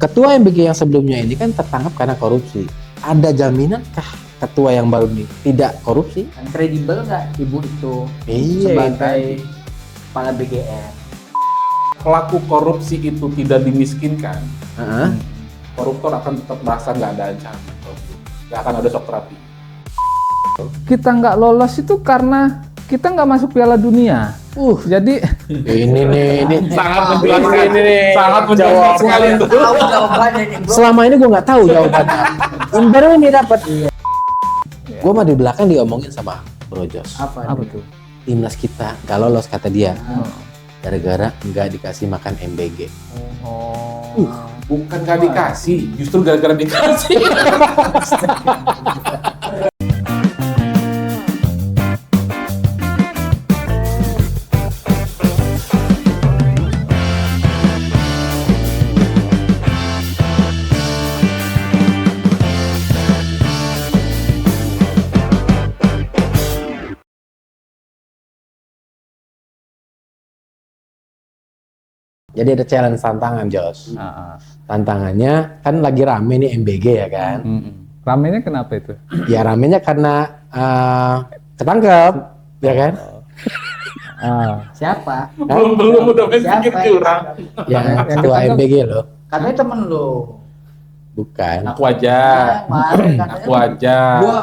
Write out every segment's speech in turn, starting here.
Ketua MBG yang sebelumnya ini kan tertangkap karena korupsi. Ada jaminankah ketua yang baru ini tidak korupsi? Kan kredibel nggak ibu itu Iya, sebagai kepala BGN? Pelaku korupsi itu tidak dimiskinkan, Heeh. koruptor akan tetap merasa nggak ada ancaman, nggak akan ada shock terapi. Kita nggak lolos itu karena kita nggak masuk Piala Dunia. Jadi Ini Sangat menjelaskan, ini nih. sangat menjelaskan sekali itu. Tahu jawabannya nih bro. Selama ini gue nggak tahu jawabannya. Baru ini dapat. Gue mah di belakang diomongin sama Bro Jos. apa tuh? Timnas kita nggak lolos kata dia. Gara-gara nggak dikasih makan MBG. Bukan nggak dikasih, justru gara-gara dikasih. Jadi ada challenge tantangan Jos. Ah. Tantangannya kan lagi rame nih MBG ya kan. Ramenya kenapa itu? Ya ramenya karena ketangkep, ya kan? Siapa? Belum udah main Siapa pikir yang curang. Yang Yang ketua ketangkep. MBG loh, Katanya temen lo. bukan. Aku aja, Kemarin katanya aku aja. gua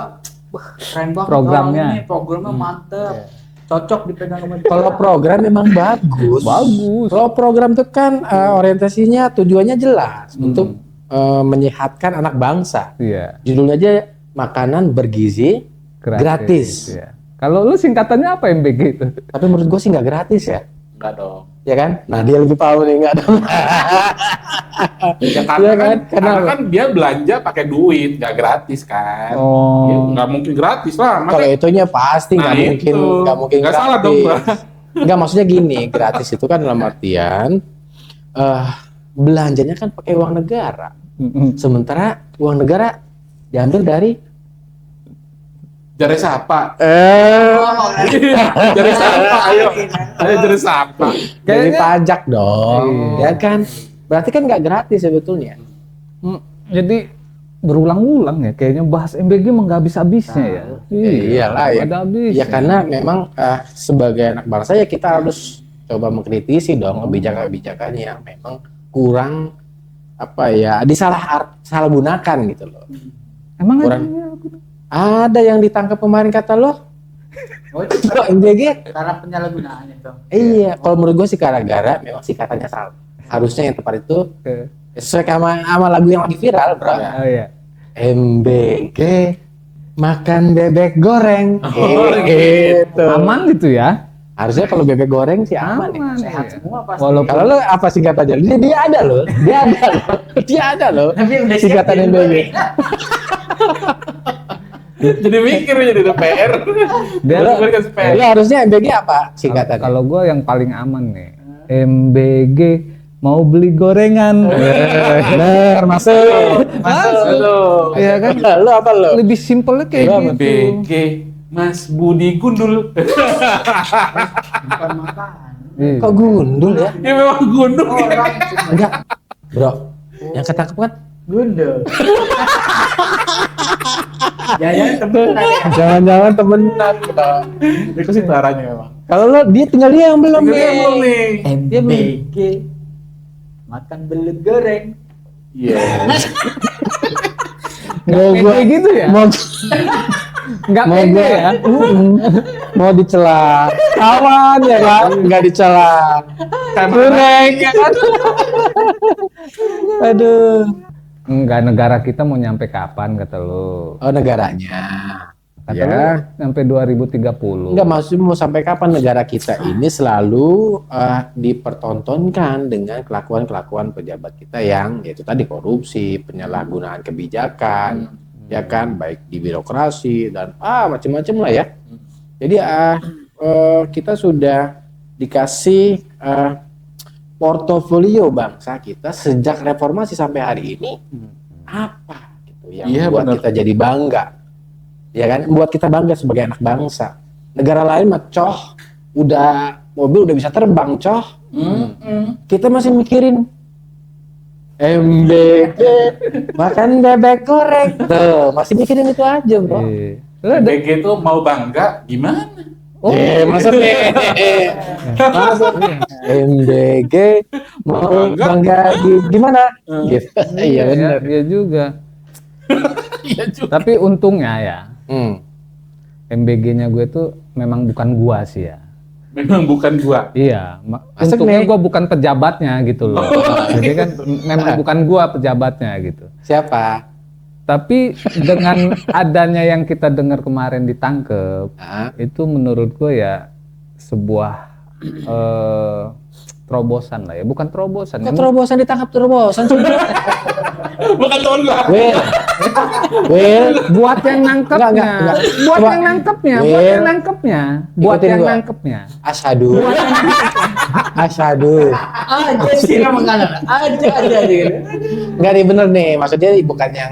keren banget Programnya. orang ini, programnya mantep. Cocok dipegang sama dia. Kalau program memang bagus. Bagus. Kalau program itu kan orientasinya tujuannya jelas untuk menyehatkan anak bangsa. Iya. Judulnya aja makanan bergizi gratis. Iya. Kalau lu singkatannya apa MBG itu? Tapi menurut gue sih nggak gratis ya, Enggak dong. ya kan? Nah dia lebih paham nih nggak dong? Ya karena Iya kan, kan? karena kan dia belanja pakai duit, nggak gratis kan. Ya, Oh. nggak mungkin gratis lah. Kalau Makanya itunya pasti nggak Nah, mungkin, itu. nggak mungkin Nggak gratis. salah dong, Bro. Nggak, maksudnya gini, gratis itu kan dalam artian belanjanya kan pakai uang negara. Sementara uang negara diambil dari jari sapa. Jari sapa, ayo. Ayo jari sapa. dari Kayaknya- pajak dong, Iya. ya kan? Berarti kan nggak gratis sebetulnya. Jadi berulang-ulang ya kayaknya bahas MBG emang nggak habis-habisnya ya. Iyalah ya. Ada habis. Ya karena memang sebagai anak bangsa ya kita harus coba mengkritisi dong kebijakan-kebijakan yang memang kurang salah gunakan gitu loh. Emang kurang. ada- Ada yang ditangkap kemarin kata lo, Oh itu MBG. karena penyalahgunaan itu. Iya, kalau menurut gue sih gara-gara memang sih katanya salah. Harusnya yang tepat itu sesuai sama lagu yang lagi viral, bro. Oh iya. MBG makan bebek goreng. Gitu. Aman gitu ya? Harusnya kalau bebek goreng sih aman, ya. Sehat iya. semua pasti. Walaupun Kalau lo apa singkatannya? Dia ada loh. Dia ada loh. Tapi udah Singkatan siap MBG. Jadi mikir jadi DPR. Dia- Dia berikan Lo harusnya MBG apa singkatannya? kalau gue yang paling aman nih, MBG mau beli gorengan. Bener, masuk. Masuk. Iya kan? Lo apa lo? Lebih simpelnya kayak Iya, gitu. BG Mas Budi Gundul. Bukan makan. Iya. Kok gundul ya? Ya memang gundul. Orang Enggak, bro. Yang ketangkep kan? gundul. Jangan temen ya. Jangan-jangan temenan. Itu sih caranya memang. Kalau lo dia tinggal dia yang belum Tinggal nih. dia belum nih. MBG makan belut goreng. Iya. Mau gua Kayak gitu ya? Mau Nggak mau pede gua ya? mau dicela kawan ya kan? Nggak dicela. Goreng ya kan? Aduh. Enggak, negara kita mau nyampe kapan kata lu? Oh negaranya. Kata Ya. lu sampai 2030. Enggak, maksudnya mau sampai kapan negara kita ini selalu dipertontonkan dengan kelakuan-kelakuan pejabat kita yang yaitu tadi korupsi, penyalahgunaan kebijakan, ya kan, baik di birokrasi dan macam-macam lah ya. Jadi kita sudah dikasih portofolio bangsa kita sejak reformasi sampai hari ini apa gitu yang Iya, buat benar. kita jadi bangga. Ya kan, buat kita bangga sebagai anak bangsa. Negara lain mah udah mobil udah bisa terbang, Kita masih mikirin MBG makan bebek goreng. Tuh, masih mikirin itu aja, Bro. Iya. Lu ada- BG itu mau bangga gimana? Oh, Maksudnya MBG mau bangga gimana? Gitu. Iya benar. Iya juga. Iya juga. Tapi untungnya ya, Hmm. MBG-nya gue tuh memang bukan gua sih ya. Memang bukan gua. Iya, Masuk untungnya nih. gua bukan pejabatnya gitu loh. Jadi kan memang bukan gua pejabatnya gitu. Siapa? Tapi dengan adanya yang kita dengar kemarin ditangkep, Ah, itu menurut gue ya sebuah terobosan lah ya, bukan terobosan. kok ya. terobosan ditangkap terobosan? Bukan teman gua. Will, Buat yang nangkepnya, Enggak. buat Coba. yang nangkepnya, Will. buat yang nangkepnya, buat Ikutin yang gua. nangkepnya. asyhadu. Asyhadu. Aja sih namanya. Aja gitu. Enggak nih bener nih, maksudnya bukan yang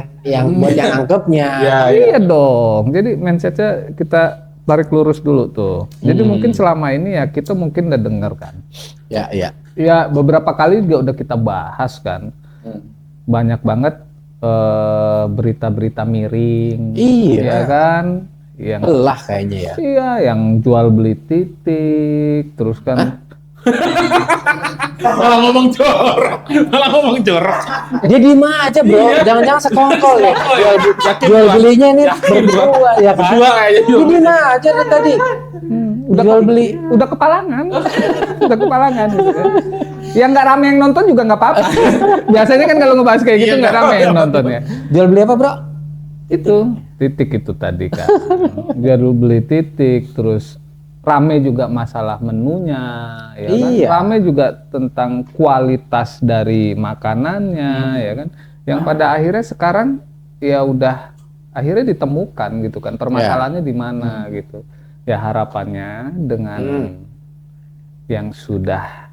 buat yang nangkepnya. Iya, Iya dong. Jadi mindsetnya kita tarik lurus dulu tuh. Jadi mungkin selama ini ya kita mungkin udah denger kan. Ya, iya. Ya beberapa kali juga udah kita bahas kan. Banyak banget berita-berita miring. Iya. Ya kan. Yang Lelah kayaknya ya. iya yang jual beli titik terus kan. Malah ngomong jorok. Malah ngomong jorok. Dia diem aja, Bro. Jangan-jangan sekongkol ya. Jual belinya ini berdua ya kan. Berdua kayaknya. Dia diem aja nih tadi. Jual beli. Udah kepalangan. Udah kepalangan gitu kan. Yang nggak rame yang nonton juga nggak apa-apa. Biasanya kan kalau ngebahas kayak gitu nggak rame yang nontonnya. Jual beli apa, Bro? Itu titik itu tadi kan. Jual beli titik terus rame juga masalah menunya ya kan. Iya. Rame juga tentang kualitas dari makanannya ya kan. Yang pada akhirnya sekarang ya udah akhirnya ditemukan gitu kan. Permasalahannya di mana gitu. Ya harapannya dengan yang sudah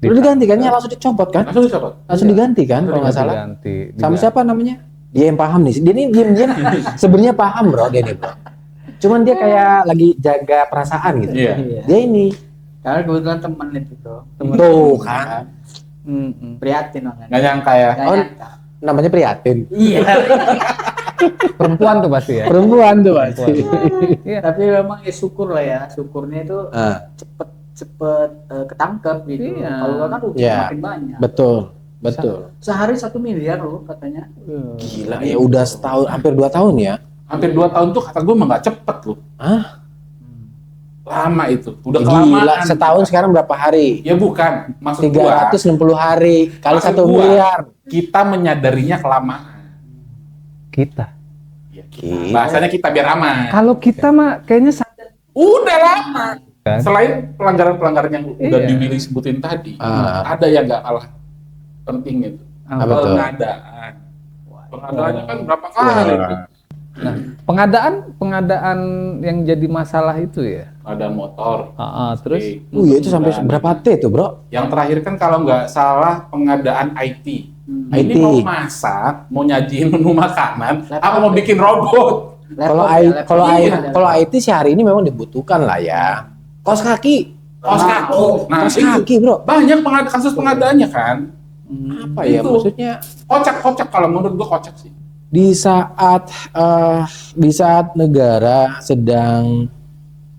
Udah diganti kan? Ya langsung dicopot kan? Langsung dicopot. Langsung diganti kan kalau nggak salah. diganti. Sama siapa namanya? Dia yang paham nih. Dia ini diem sebenarnya paham, Bro, dia nih, Bro. Cuman dia kayak lagi jaga perasaan gitu. Iya. Dia ini. Karena kebetulan temen itu tuh. Temen Tuh kan. prihatin namanya. Nggak nyangka ya. Nggak Oh, nyangka. namanya Prihatin. Iya. Perempuan tuh pasti ya. Perempuan tuh pasti. Iya. Tapi memang ya syukur lah ya. Syukurnya itu Ah, cepet ketangkep gitu. Iya. Kalau nggak kan Iya. makin banyak. betul. Betul. Sehari 1 miliar loh katanya. Gila ya udah setahun hampir 2 tahun ya. Hampir 2 tahun tuh kata gue mah nggak cepet loh. Hah? Lama itu. Udah Gila, kelamaan. setahun sekarang berapa hari? Ya bukan. Maksud gua 360 hari kali Maksud 1 gua, miliar. kita menyadarinya kelamaan. Kita. Ya, Gila. bahasanya kita biar aman. Kalau kita mah kayaknya sadar. Udah lama. Kan? Selain pelanggaran-pelanggaran yang udah Iya. dibilih sebutin tadi, Ah. ada yang nggak kalah penting itu. Apa tuh? Pengadaan. Pengadaannya kan berapa kali itu? Pengadaan yang jadi masalah itu ya. Pengadaan motor. Terus Iya itu sampai berapa T tuh, Bro? Yang terakhir kan kalau nggak salah pengadaan IT. Ini IT. mau masak, mau nyajiin menu makanan, apa mau bikin robot? Kalau kalau IT sih hari ini memang dibutuhkan lah ya. Kaos kaki. Kaos kaki. Nah, Kaos itu kaki, Bro. banyak kasus pengadaannya kan. Apa ya Itu. maksudnya? Kocak kalau menurut gua kocak sih. Di saat negara sedang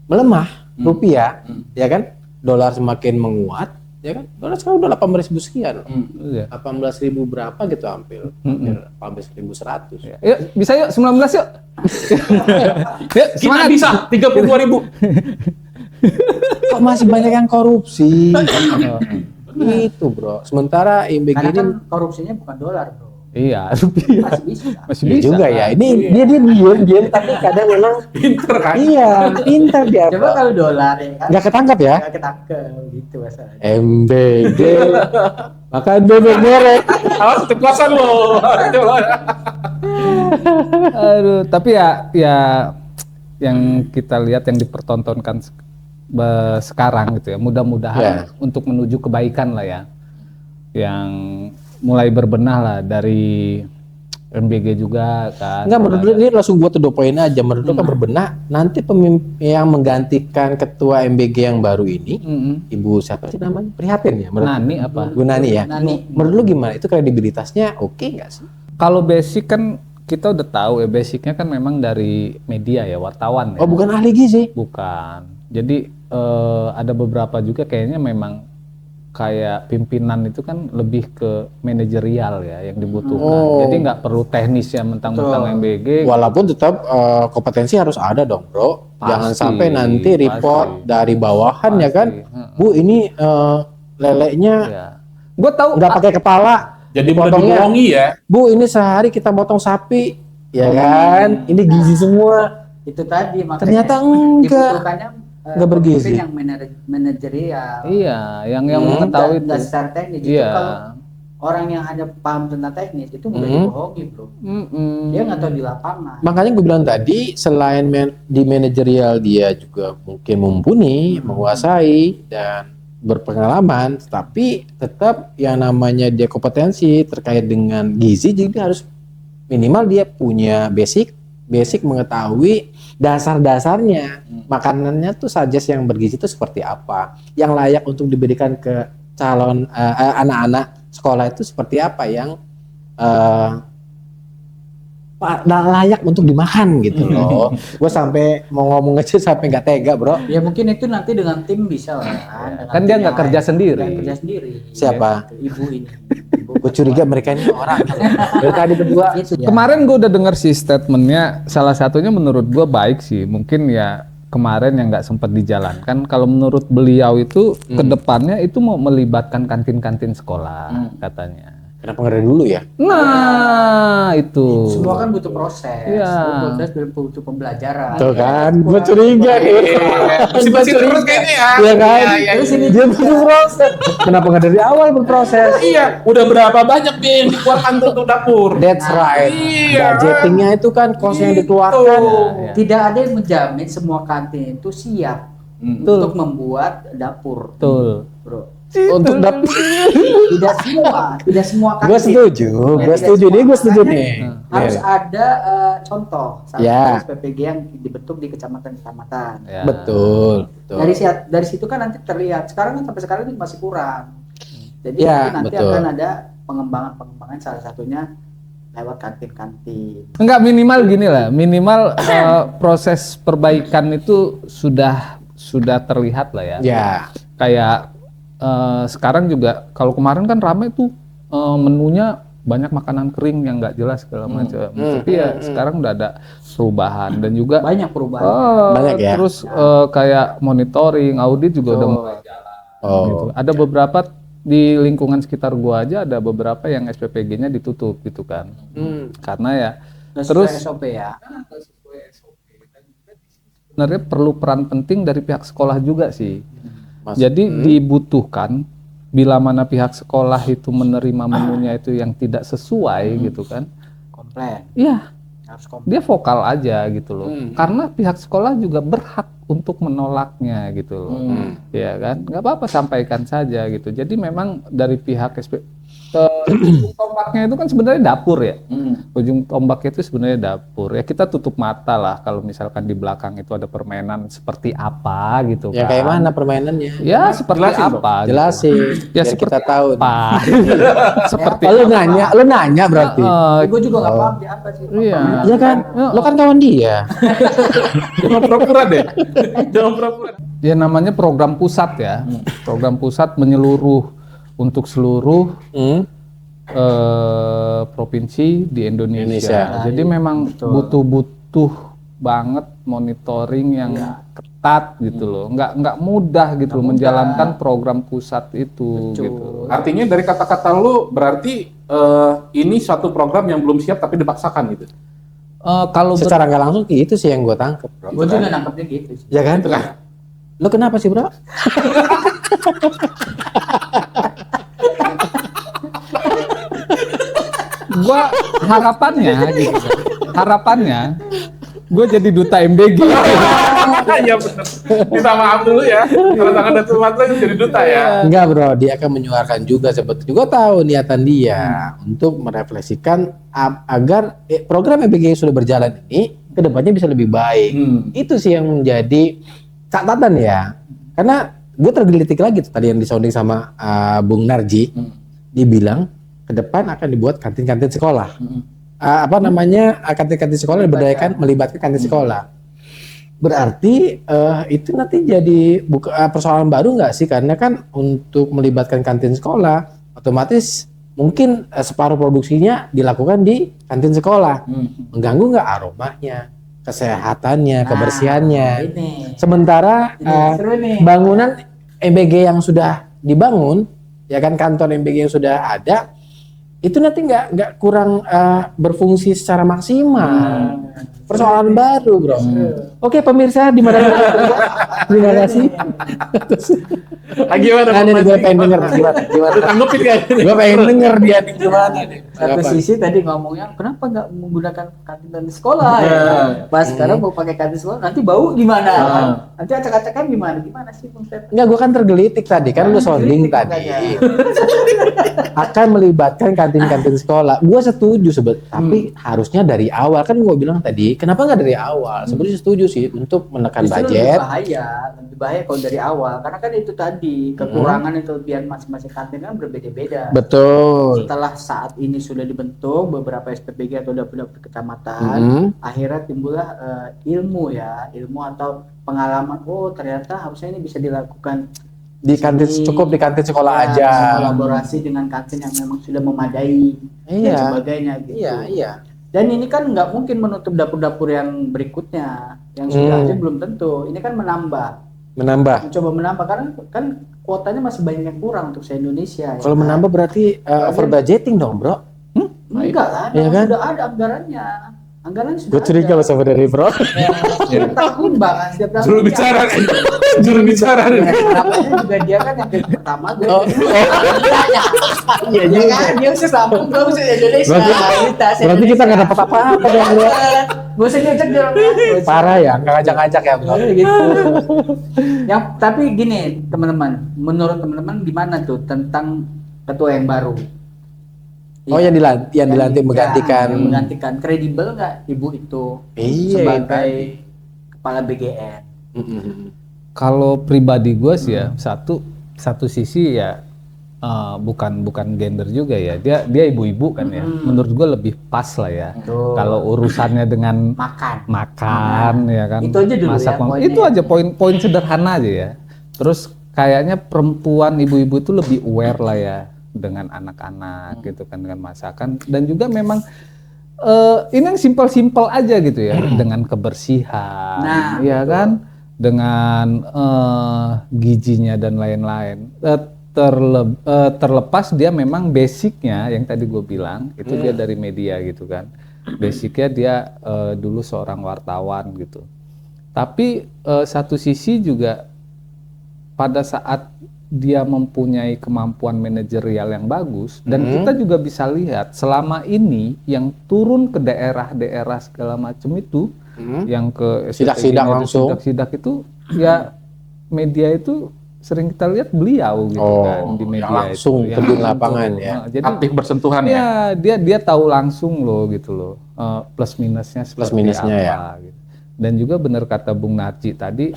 melemah rupiah, ya kan? Dolar semakin menguat, ya kan? Dolar sekarang udah 18.000 sekian. iya. 18.000 berapa gitu hampir 18.100. Yuk, bisa yuk 19 yuk. Yuk, Kita semangat. bisa 32.000. Kok masih banyak yang korupsi? Gitu, Bro. Sementara IMBG Karena ini kan korupsinya bukan dolar bro. Iya, rupiah. Masih bisa. Masih iya bisa. juga ya. Ini dia diem tapi kadang memang Pinter kan? iya, pintar dia, Coba Bro. kalau dolar ya kan. Nggak ketangkap ya? Nggak ketangkep gitu masalahnya. MBG makan bebek goreng. Awas keceplosan lo. Aduh, tapi ya yang kita lihat yang dipertontonkan sekarang gitu ya. Mudah-mudahan untuk menuju kebaikan lah ya. Yang mulai berbenah lah dari MBG juga kan. Enggak, menurut lu ini langsung buat to the point aja. Menurut lu kan berbenah nanti pemimpin yang menggantikan ketua MBG yang baru ini, Ibu siapa sih namanya? Prihatin ya? Nani apa? Bu Nani ya? Nani. Menurut lu gimana? Itu kredibilitasnya oke nggak sih? Kalau basic kan kita udah tahu ya, basicnya kan memang dari media ya, wartawan ya. Oh, bukan ahli gizi? Bukan. Jadi ada beberapa juga kayaknya memang kayak pimpinan itu kan lebih ke manajerial ya yang dibutuhkan. Oh. Jadi nggak perlu teknis ya mentang-mentang MBG. Walaupun tetap kompetensi harus ada dong, bro. Pasti, Jangan sampai nanti report pasti. dari bawahan ya kan, Pasti. Bu ini lelenya Ya. Gue tahu nggak pakai kepala. Jadi mudah Potongnya. dibohongi ya. Bu ini sehari kita potong sapi, ya kan? Ini gizi semua. Itu tadi makanya Ternyata enggak. dibutuhkannya Enggak bergizi. pemimpin yang manajerial. Iya, yang Hmm. mengetahui itu. Nggak secara teknis. Itu Iya. kalau orang yang hanya paham tentang teknis itu mudah Hmm. dibohongi, bro. Mm-mm. Dia nggak tahu di lapangan. Makanya gue bilang tadi, selain di manajerial dia juga mungkin mumpuni, menguasai dan berpengalaman, tapi tetap yang namanya dia kompetensi terkait dengan gizi, jadi harus minimal dia punya basic mengetahui dasar-dasarnya makanannya tuh suggest yang bergizi itu seperti apa, yang layak untuk diberikan ke calon anak-anak sekolah itu seperti apa, yang layak untuk dimakan gitu loh. Gue sampai mau ngomong aja sampai nggak tega, bro. Ya mungkin itu nanti dengan tim bisa lah. Dengan Kan tim dia yang nggak kerja lain. sendiri. Nggak kerja sendiri. Siapa? Ibu ini. Gue curiga mereka ini orang. Dari tadi berdua. Itu ya. Kemarin gue udah dengar sih statementnya, salah satunya menurut gue baik sih. Mungkin ya kemarin yang nggak sempat dijalankan. Kalau menurut beliau itu kedepannya itu mau melibatkan kantin-kantin sekolah katanya. Kenapa nggak dari dulu ya? Nah itu. Semua kan butuh proses. Iya. Proses butuh pembelajaran. Tuh kan, gue curiga nih. Bersih-bersih terus kayaknya ya. Iya kan? Terus ini Dia butuh proses. Kenapa nggak dari awal berproses? Iya, udah berapa banyak nih yang dikeluarkan untuk dapur. That's right. Iya. Budgetingnya itu kan cost yang dikeluarkan. Iya. tidak ada yang menjamin semua kantin itu siap untuk membuat dapur, Betul. bro. Untuk dapur. Tidak semua kantin. Gue setuju. Gue setuju nih. Gue setuju nih. Harus Iya. ada contoh satu Ya. SPPG yang dibentuk di kecamatan-kecamatan. Ya. Betul. Betul. Dari situ kan nanti terlihat. Sekarang kan sampai sekarang ini masih kurang. Jadi Ya, nanti betul. akan ada pengembangan salah satunya lewat kantin-kantin. Enggak, minimal gini lah, minimal proses perbaikan itu sudah terlihat lah ya. Ya. Kayak sekarang juga kalau kemarin kan ramai tuh menunya banyak makanan kering yang nggak jelas segala macam. Tapi ya sekarang udah ada perubahan dan juga Banyak perubahan. Banyak ya? terus kayak monitoring, audit juga udah mulai jalan. Gitu. Oh. Ada beberapa di lingkungan sekitar gua aja ada beberapa yang SPPG-nya ditutup gitu kan. Karena ya Nggak terus sesuai SOP ya. sebenarnya perlu peran penting dari pihak sekolah juga sih. Mas- Jadi dibutuhkan bila mana pihak sekolah itu menerima menunya itu yang tidak sesuai gitu kan. Komplain. Iya, Harus komplain. dia vokal aja gitu loh. Karena pihak sekolah juga berhak untuk menolaknya gitu loh. Ya kan? Nggak apa-apa, sampaikan saja gitu. Jadi memang dari pihak ujung tombaknya itu kan sebenarnya dapur ya. Ujung tombaknya itu sebenarnya dapur. Ya kita tutup mata lah kalau misalkan di belakang itu ada permainan seperti apa gitu Ya kan. kayak mana permainannya? Ya seperti Jelasin dong. apa? gitu. Jelasin. Ya Biar seperti kita tahu. apa? seperti Oh, lu nanya berarti. Gue juga nggak paham dia apa sih. Iya. Iya kan? Lo kan kawan dia. Jangan pura-pura deh. Jangan pura-pura. Ya namanya program pusat ya. Program pusat menyeluruh untuk seluruh provinsi di Indonesia. Indonesia. Jadi memang butuh banget monitoring yang ketat gitu loh. Nggak mudah gitu loh menjalankan program pusat itu gitu. Artinya dari kata-kata lu berarti ini suatu program yang belum siap tapi dipaksakan gitu. Kalau Secara nggak langsung itu sih yang gue tangkep, bro. Gue juga nangkepnya gitu sih. Ya kan? Lo kenapa sih, bro? gua harapannya gitu. Harapannya gue jadi duta MBG. Iya benar. Minta maaf dulu ya. Tanda tangan Datuk Matra jadi duta ya. Enggak bro, dia akan menyuarakan juga sebetulnya. Gue tahu niatan dia untuk merefleksikan agar program MBG yang sudah berjalan ini kedepannya bisa lebih baik. Itu sih yang menjadi catatan ya. Karena gue tergelitik lagi tuh, tadi yang disounding sama Bung Narji, dibilang ke depan akan dibuat kantin-kantin sekolah. Kantin-kantin sekolah diberdayakan melibatkan kantin sekolah. Berarti itu nanti jadi persoalan baru nggak sih? Karena kan untuk melibatkan kantin sekolah, otomatis mungkin separuh produksinya dilakukan di kantin sekolah. Mengganggu nggak aromanya, kesehatannya, kebersihannya. Sementara bangunan MBG yang sudah dibangun, ya kan, kantor MBG yang sudah ada, itu nanti nggak kurang berfungsi secara maksimal. Persoalan baru, bro. Oke, pemirsa, di mana? Terima kasih. Gimana? Gue pengen denger gimana? Tanggupin kan? Gue pengen denger dia nih gimana nih. Satu sisi tadi ngomongnya, kenapa nggak menggunakan kantin di sekolah? Ya? Pas sekarang mau pakai kantin sekolah, nanti bau gimana? Nanti acak-acakan gimana? Gimana sih, Bung Stephen? Enggak, gue kan tergelitik tadi, kan lu sounding tadi. Akan melibatkan kantin-kantin sekolah. Gue setuju tapi harusnya dari awal. Kan gue bilang tadi, kenapa nggak dari awal? Sebenarnya setuju sih untuk menekan budget. Lebih bahaya kalau dari awal. Karena kan itu tadi, kekurangan itu kelebihan masing-masing kantin kan berbeda-beda. Betul. Setelah saat ini sudah dibentuk beberapa SPBG atau dapur-dapur kecamatan, akhirnya timbullah ilmu atau pengalaman. Oh, ternyata harusnya ini bisa dilakukan di kantin, cukup di kantin sekolah aja. Kolaborasi dengan kantin yang memang sudah memadai dan sebagainya gitu. Iya. Dan ini kan nggak mungkin menutup dapur-dapur yang berikutnya, yang sudah ada belum tentu. Ini kan mencoba menambah karena kan kuotanya masih banyak yang kurang untuk se-Indonesia. Kalau menambah berarti over budgeting dong, bro. Enggak lah, ya kan? sudah ada anggarannya. Anggaran sudah Gue curiga lo sama dari bro. Setiap tahun bang, setiap tahun. Juru bicara. Kenapanya juga dia kan yang pertama gue. Iya kan, dia usah sambung, gue usah Indonesia. Berarti kita nggak dapat apa-apa dong, bro. Gue usah ngajak dia. Parah ya, nggak ngajak-ngajak ya, bro. Gitu. Yang tapi gini teman-teman, menurut teman-teman gimana tuh tentang ketua yang baru? Oh, yang dilantik menggantikan kredibel nggak ibu itu sebagai kepala BGN? Kalau pribadi gue sih ya, satu sisi ya bukan gender juga ya, dia ibu-ibu kan ya. Menurut gue lebih pas lah ya. Kalau urusannya dengan makan ya kan. Itu aja dulu masak, ya. Itu aja poin sederhana aja ya. Terus kayaknya perempuan ibu-ibu itu lebih aware lah ya dengan anak-anak gitu kan, dengan masakan, dan juga memang ini yang simpel aja gitu ya, dengan kebersihan, ya kan, dengan gizinya dan lain-lain. Terlepas dia memang basicnya yang tadi gue bilang itu dia dari media gitu kan, basicnya dia dulu seorang wartawan gitu. Tapi satu sisi juga pada saat dia mempunyai kemampuan manajerial yang bagus, dan kita juga bisa lihat selama ini yang turun ke daerah-daerah segala macam itu, yang ke sidak-sidak langsung, sidak itu ya media itu sering kita lihat beliau gitu kan di media langsung itu, terjun lapangan ya, jadi aktif bersentuhan ya. Dia tahu langsung loh gitu loh, plus minusnya seperti apa ya. gitu. Dan juga benar kata Bung Narji tadi,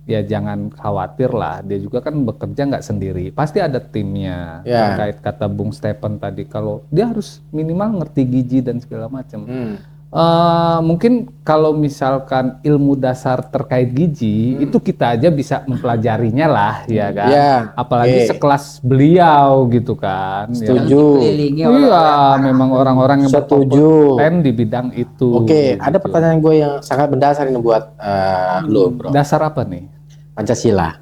ya jangan khawatir lah, dia juga kan bekerja nggak sendiri, pasti ada timnya. Terkait kata Bung Stephen tadi, kalau dia harus minimal ngerti gizi dan segala macam. Mungkin kalau misalkan ilmu dasar terkait gizi itu kita aja bisa mempelajarinya lah, ya kan. Apalagi sekelas beliau gitu kan. Setuju. Iya, memang orang-orang yang berkompeten di bidang itu. Oke, ada pertanyaan gue yang sangat mendasar ini buat lo, bro. Dasar apa nih? Pancasila.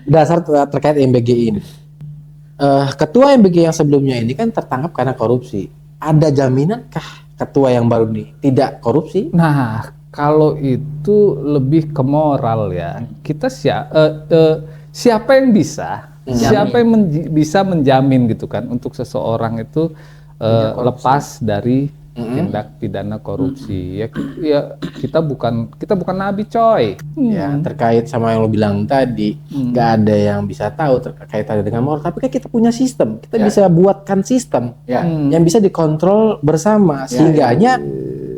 Dasar terkait MBG ini. Ketua MBG yang sebelumnya ini kan tertangkap karena korupsi. Ada jaminan-kah ketua yang baru ini tidak korupsi? Nah, kalau itu lebih ke moral ya. Kita siapa yang bisa? Siapa yang bisa menjamin gitu kan untuk seseorang itu lepas dari tindak pidana korupsi. Ya kita bukan nabi, coy. Ya, terkait sama yang lo bilang tadi, nggak ada yang bisa tahu terkait dengan moral. Tapi kan kita punya sistem, kita bisa buatkan sistem yang bisa dikontrol bersama, sehingganya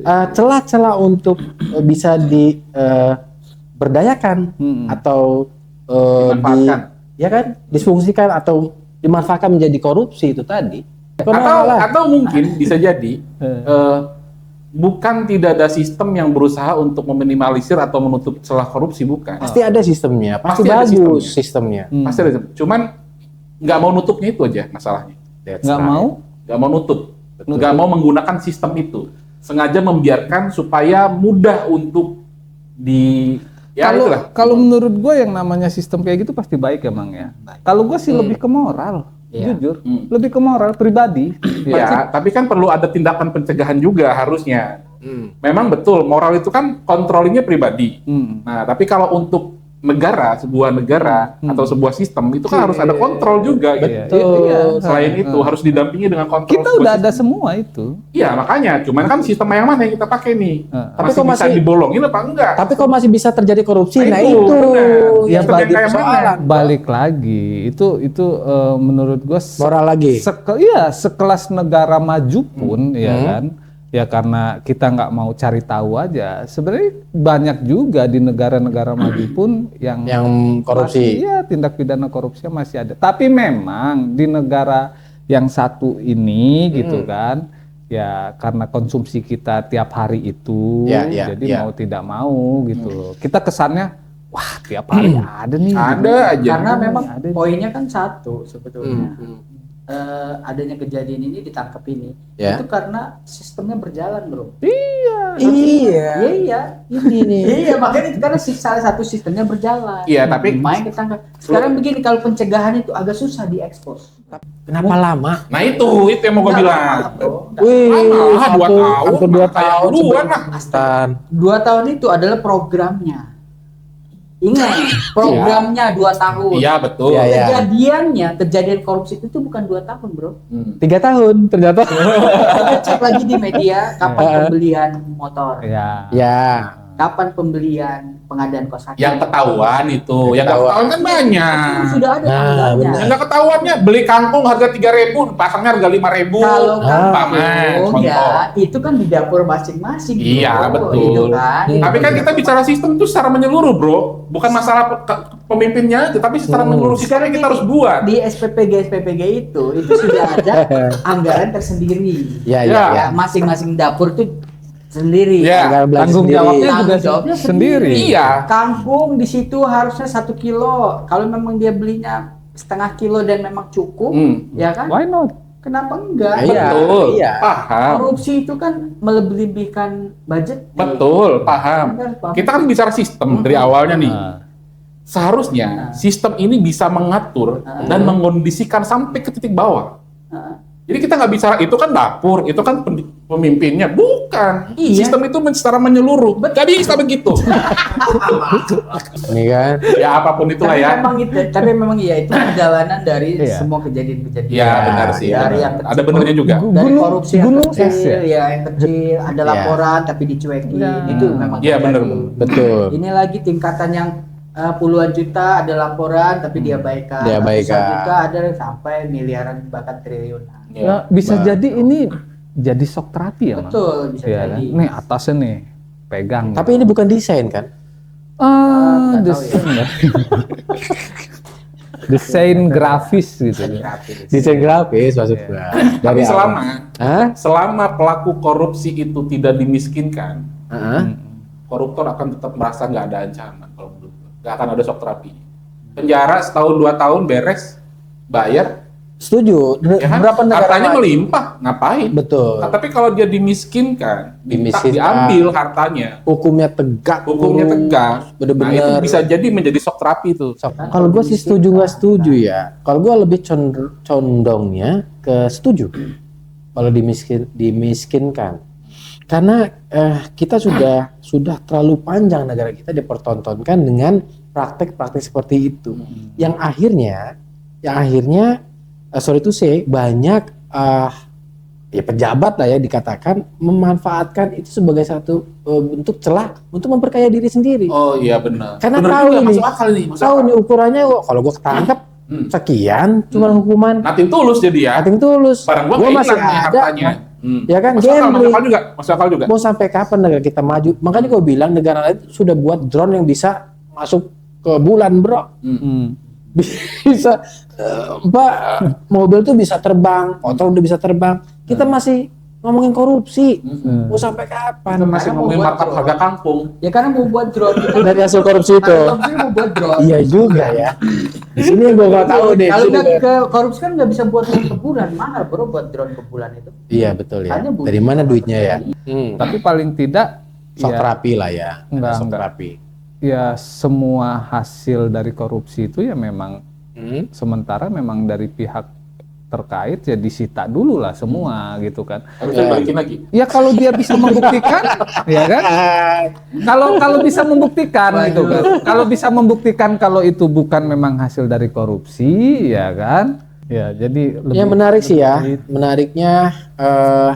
celah-celah untuk bisa diberdayakan atau ya kan, disfungsikan atau dimanfaatkan menjadi korupsi itu tadi. Atau mungkin bisa jadi bukan tidak ada sistem yang berusaha untuk meminimalisir atau menutup celah korupsi, bukan. Pasti ada sistemnya, pasti ada bagus sistemnya. Pasti ada. Cuman nggak mau nutupnya itu aja masalahnya. Nggak mau nutup, nggak mau menggunakan sistem itu. Sengaja membiarkan supaya mudah untuk kalau menurut gue yang namanya sistem kayak gitu pasti baik emang ya. Kalau gue sih lebih ke moral. Jujur, lebih ke moral pribadi. Ya, tapi kan perlu ada tindakan pencegahan juga harusnya. Memang betul, moral itu kan kontrolnya pribadi. Nah, tapi kalau untuk sebuah negara atau sebuah sistem itu kan harus ada kontrol juga. Betul. Selain itu harus didampingi dengan kontrol. Kita udah ada semua itu. Iya, makanya. Cuman kan sistem yang mana yang kita pakai nih? Tapi kok bisa dibolongin apa enggak? Tapi kok masih bisa terjadi korupsi? Nah itu ya yang jadi persoalan. Balik lagi, itu menurut gue moral lagi. Sekelas negara maju pun ya kan. Ya karena kita nggak mau cari tahu aja. Sebenarnya banyak juga di negara-negara maju pun yang korupsi. Iya, tindak pidana korupsinya masih ada. Tapi memang di negara yang satu ini gitu kan, ya karena konsumsi kita tiap hari itu, jadi mau tidak mau gitu. Kita kesannya, wah tiap hari ada nih. Ada aja. Karena memang poinnya kan satu sebetulnya. Adanya kejadian ini ditangkap ini itu karena sistemnya berjalan, bro. Iya makanya itu karena salah satu sistemnya berjalan. Iya, tapi main ketangkap. Sekarang begini, kalau pencegahan itu agak susah diekspos. Kenapa lama? Nah itu yang mau gue bilang. Hampir 2 tahun. 2 tahun itu adalah programnya. Ingat, programnya 2 tahun. Iya, betul. Kejadian korupsi itu bukan 2 tahun, bro. 3 tahun ternyata. Kita cek lagi di media kapan pembelian motor. Kapan pembelian pengadaan kos kaki. Yang ketahuan itu, yang nggak ketahuan kan banyak. Sudah ada tanggalnya. Yang nggak ketahuannya beli kangkung harga 3.000, pasangnya harga 5.000. Kalau kangkung itu kan di dapur masing-masing. Iya, betul. Tapi kan kita bicara sistem itu secara menyeluruh, bro. Bukan masalah pemimpinnya, tapi secara menyeluruh sistemnya kita harus buat. Di SPPG itu sudah ada anggaran tersendiri. Iya. Masing-masing dapur tuh sendiri. Tanggung jawabnya juga sendiri. Iya. Kangkung di situ harusnya 1 kilo. Kalau memang dia belinya setengah kilo dan memang cukup, ya kan? Why not? Kenapa enggak? Betul. Paham. Korupsi itu kan melebih-lebihkan budget. Betul, paham. Kita kan bicara sistem dari awalnya nih. Seharusnya sistem ini bisa mengatur dan mengkondisikan sampai ke titik bawah. Jadi kita nggak bicara itu kan dapur, itu kan pemimpinnya, bukan. Sistem itu secara menyeluruh. Gak bisa begitu. Ini kan. Ya apapun itulah ya. Tapi memang itu perjalanan dari semua kejadian-kejadian. Ya benar sih. Dari yang kecil, ada benernya juga. Dari korupsi yang kecil, yang kecil, ada laporan tapi dicuekin. Itu memang. Iya benar. Betul. Ini lagi tingkatan yang puluhan juta ada laporan tapi diabaikan. Ratusan juta ada sampai miliaran bahkan triliunan. Ya, bisa jadi ini jadi shock terapi ya, Mang? Betul, bisa jadi. Nih atasnya nih, pegang. Tapi ini bukan desain kan? Desain grafis gitu. Desain grafis maksud gua. Tapi selama pelaku korupsi itu tidak dimiskinkan, koruptor akan tetap merasa nggak ada ancaman. Kalau menurut gua, nggak akan ada shock terapi. Penjara setahun 2 tahun beres, bayar. Setuju. Ya kan? Berapa negara hartanya melimpah, ngapain? Betul. Nah, tapi kalau dia dimiskinkan, diambil hartanya, hukumnya tegak, Nah, bener-bener. itu bisa jadi menjadi shock terapi itu. Kalau gue sih setuju nggak setuju ya. Kalau gue lebih condongnya ke setuju. Kalau dimiskinkan, karena kita sudah terlalu panjang negara kita dipertontonkan dengan praktek-praktek seperti itu, yang akhirnya sorry to say banyak ya pejabat lah ya dikatakan memanfaatkan itu sebagai satu bentuk celah untuk memperkaya diri sendiri. Oh iya benar. Karena Benar tahu juga, nih, masuk akal nih, masuk tahu akal. nih ukurannya, kalau gue ketangkep sekian cuma hukuman. Nothing tulus jadi ya. Nothing tulus. Barang gua Gua nggak masih hilang nih ada. hartanya. Ya kan, Masuk akal, masuk gambling. akal juga, masuk akal juga. Mau sampai kapan negara kita maju? Makanya gue bilang negara lain sudah buat drone yang bisa masuk ke bulan, bro. Bisa, mobil tuh bisa terbang, motor udah bisa terbang. Kita masih ngomongin korupsi. Mau sampai kapan? Kita masih Karena ngomongin mau buat markup harga kangkung. Ya karena mau buat drone itu. Dari hasil korupsi itu. Korupsi mau buat drone. Iya juga ya. Di sini gue nggak tahu deh. Kalau Di sini nggak gua- ke korupsi kan nggak bisa buat drone ke bulan. Mana bro buat drone ke bulan itu? Iya betul ya. Hanya butuh Dari mana duitnya ya? Tapi paling tidak Sok ya, rapi lah ya. Enggak, Sok enggak. rapi. ya semua hasil dari korupsi itu ya memang sementara memang dari pihak terkait ya disita dulu lah semua gitu kan. Harusnya balikin lagi. Ya kalau dia bisa membuktikan, ya kan? Kalau bisa membuktikan gitu kan. Kalau bisa membuktikan kalau itu bukan memang hasil dari korupsi, ya kan? Ya, jadi lebih Yang menarik sih ya, menariknya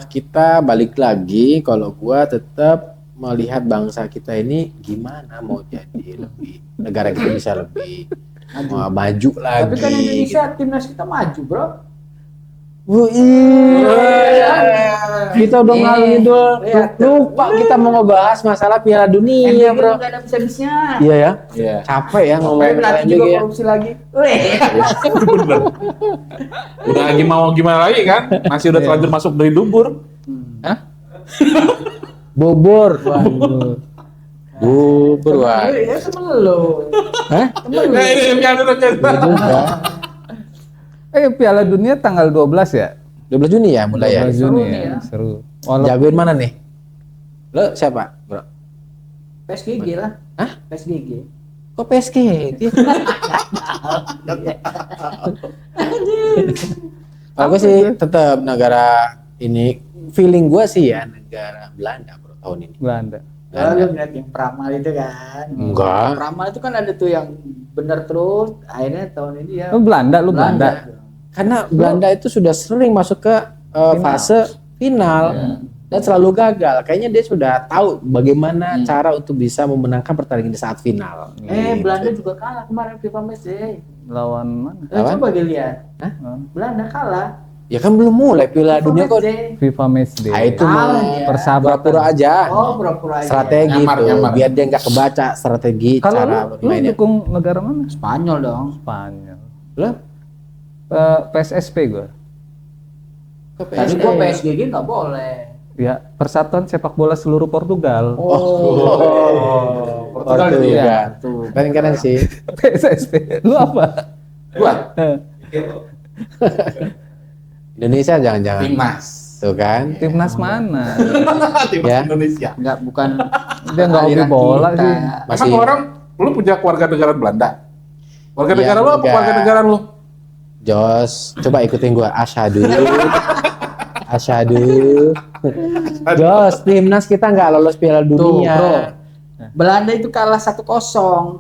kita balik lagi kalau gua tetap melihat bangsa kita ini gimana mau jadi lebih, negara kita bisa lebih maju lagi. Tapi kan Indonesia timnas kita maju bro. Kita udah ngalung ngidul, lupa kita mau ngebahas masalah Piala Dunia bro. Gak ada bisa-bisanya. Iya ya, Iya. capek ya Tapi ngomongin nanti lain juga juga ya. korupsi lagi. Bener. Udah lagi mau gimana lagi kan? Masih udah terlanjur masuk dari dubur. Bobor. Bubur wah. Ya temen lo. Hah? Nah, ini yang dulu Iya juga. Piala Dunia tanggal 12 ya? 12 Juni ya mulai ya. 12 Juni Seru nih ya. ya. Seru. Walaupun Jagoin mana nih? Lo siapa, bro? PSGG lah. Hah? PSGG. Kok PSG? Aku sih tetap negara ini, feeling gue sih ya negara Belanda bro tahun ini. Belanda. Kalau lu ngeliat yang Pramal itu kan. Enggak. Pramal itu kan ada tuh yang bener terus. Akhirnya tahun ini ya. Lu Belanda. Karena Belanda itu sudah sering masuk ke fase final dan selalu gagal. Kayaknya dia sudah tahu bagaimana cara untuk bisa memenangkan pertandingan di saat final. Belanda juga kalah kemarin FIFA Match Day. Lawan mana? Lawan? Coba dilihat. Hah? Belanda kalah. Ya kan belum mulai Piala Dunia kok. FIFA Match Day. Ah, itu Kalah mah dia. Persahabatan. pura-pura aja. Oh, pura-pura aja. Strategi Nyamar, tuh, nyamar. biar dia nggak kebaca strategi Kalau cara lu bermainnya. dukung negara mana? Spanyol dong. Spanyol. Lo? PSSP gue. Tadi gua PSGG nggak boleh. Ya, Persatuan Sepak Bola Seluruh Portugal. Portugal jadi ya. ya. Keren-keren sih. PSSP. Lu apa? Gua Indonesia jangan-jangan. timnas. Tuh kan. Timnas mana? Timnas Ya. Indonesia. Nggak, bukan. Dia nggak hobi aliran bola kita. sih. Masih Emang orang lu punya keluarga negara Belanda? Warga Iya, negara lu apa enggak. warga negara lu? Jos, coba ikutin gua. Asyhadu. Asyhadu. Jos, timnas kita nggak lolos Piala Tuh, Dunia. bro. Belanda itu kalah 1-0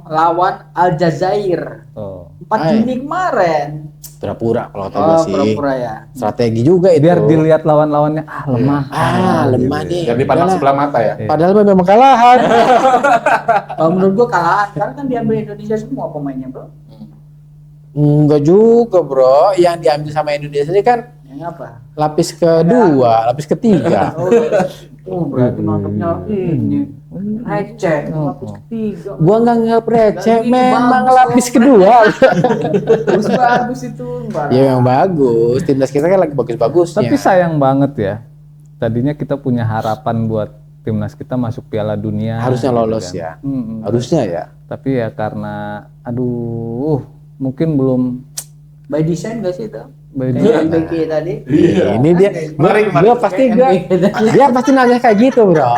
lawan Aljazair. Oh. 4 Juni kemarin. Pura-pura kalau kata gua sih. Pura-pura ya. Strategi juga itu. Biar dilihat lawan-lawannya lemah. Lemah nih. Yang dipandang Udahlah. sebelah mata ya. Padahal memang kalahan. Kalau menurut gua kalah, karena kan diambil Indonesia semua pemainnya, bro. Enggak juga, bro. Yang diambil sama Indonesia ini kan Yang apa? lapis kedua, lapis ketiga. Berarti nontonnya ini receh, lapis ketiga. Gua nggak nganggap receh, Lagi memang bagus, lapis bro. kedua. Bagus itu, Mbak. Ya memang bagus. Timnas kita kan lagi bagus-bagusnya. Tapi sayang banget ya. Tadinya kita punya harapan buat timnas kita masuk Piala Dunia. harusnya lolos gitu ya. kan. Harusnya ya. Tapi ya karena mungkin belum By design gak sih itu? by Kayak MBK tadi. Ini dia. Gua pasti dia pasti nanya kayak gitu, bro.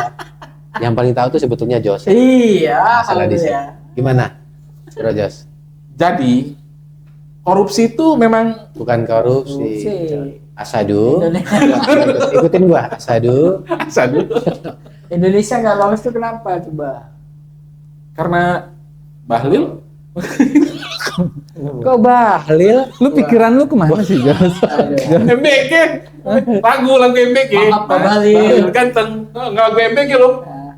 Yang paling tahu tuh sebetulnya Jos. Iya, Masalah di sini. ya. Gimana, bro Jos? Jadi korupsi itu memang Bukan korupsi. Korupsi. Asadu. Indonesia, Ikutin gua. Asadu. sadu Indonesia nggak lolos tuh kenapa coba? karena Bahlil Kok Bahlil? Lu pikiran lu kemana sih, Jos? MBG. Lagu MBG. Maaf, Pak Bahlil. Ganteng. Nggak lagu MBG loh.